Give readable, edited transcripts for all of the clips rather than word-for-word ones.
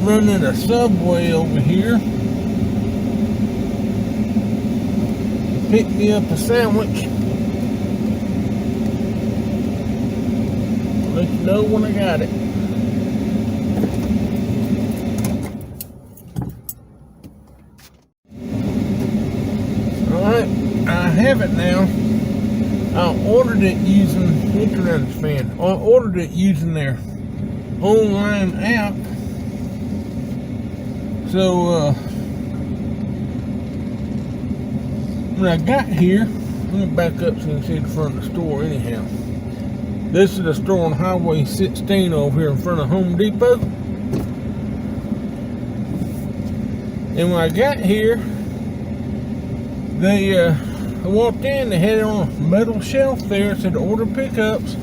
running a Subway over here. Picked me up a sandwich. I'll let you know when I got it. Alright, I have it now. I ordered it using, I ordered it using their online app. So, when I got here, let me back up so you can see the front of the store anyhow. This is the store on Highway 16 over here in front of Home Depot. And when I got here, I walked in, they had it on a metal shelf there. It said order pickups.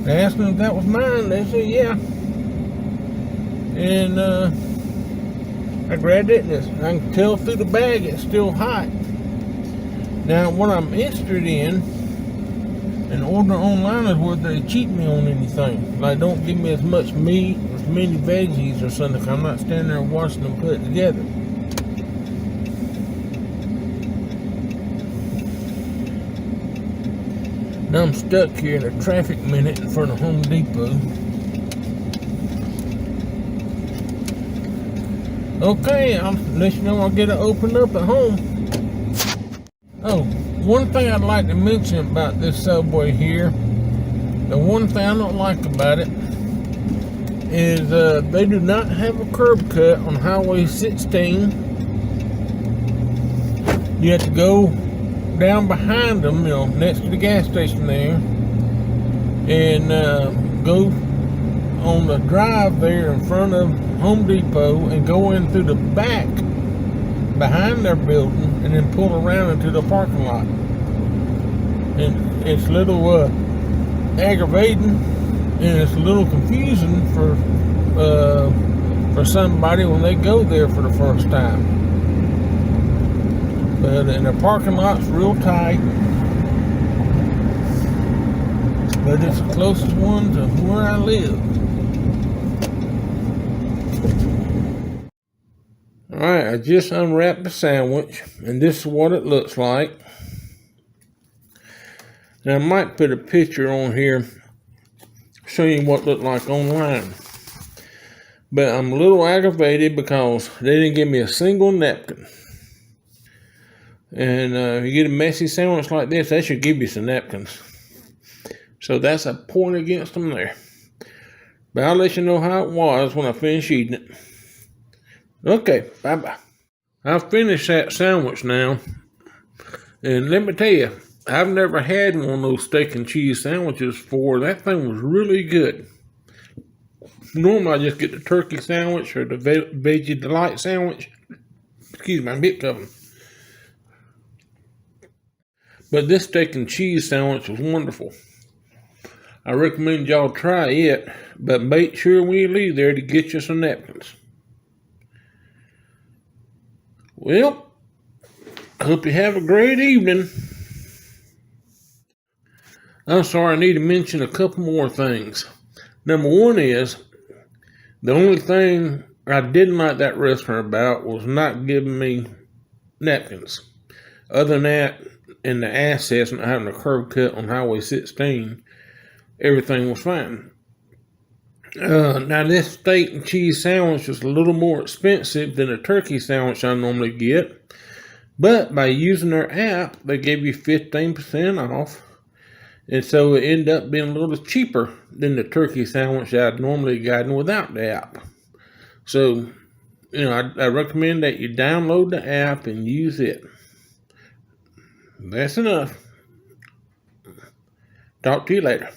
I asked them if that was mine. They said yeah. And I grabbed it, and I can tell through the bag it's still hot. Now, what I'm interested in ordering online is whether they cheat me on anything. Like, don't give me as much meat, as many veggies or something. I'm not standing there watching them put it together. Now I'm stuck here in a traffic minute in front of Home Depot. Okay, I'll let you know I'll get it opened up at home. Oh, one thing I'd like to mention about this Subway here, the one thing I don't like about it is they do not have a curb cut on Highway 16. You have to go down behind them, you know, next to the gas station there, and go on the drive there in front of Home Depot and go in through the back behind their building and then pull around into the parking lot. And it's a little aggravating, and it's a little confusing for somebody when they go there for the first time. But in the parking lot's real tight, but it's the closest one to where I live. Alright, I just unwrapped the sandwich, and this is what it looks like. Now I might put a picture on here showing you what it looked like online. But I'm a little aggravated because they didn't give me a single napkin. And if you get a messy sandwich like this, they should give you some napkins. So that's a point against them there. But I'll let you know how it was when I finish eating it. Okay, bye-bye. I've finished that sandwich now. And let me tell you, I've never had one of those steak and cheese sandwiches before. That thing was really good. Normally I just get the turkey sandwich or the veggie delight sandwich. Excuse me, I'm hiccupping. But this steak and cheese sandwich was wonderful. I recommend y'all try it, but make sure when you leave there to get you some napkins. Well, I hope you have a great evening. I'm sorry, I need to mention a couple more things. Number one is, the only thing I didn't like that restaurant about was not giving me napkins. Other than that, and the assets not having a curb cut on Highway 16, everything was fine. Now this steak and cheese sandwich was a little more expensive than a turkey sandwich I normally get, but by using their app, they gave you 15% off, and so it ended up being a little cheaper than the turkey sandwich I'd normally gotten without the app. So, you know, I recommend that you download the app and use it. That's enough. Talk to you later.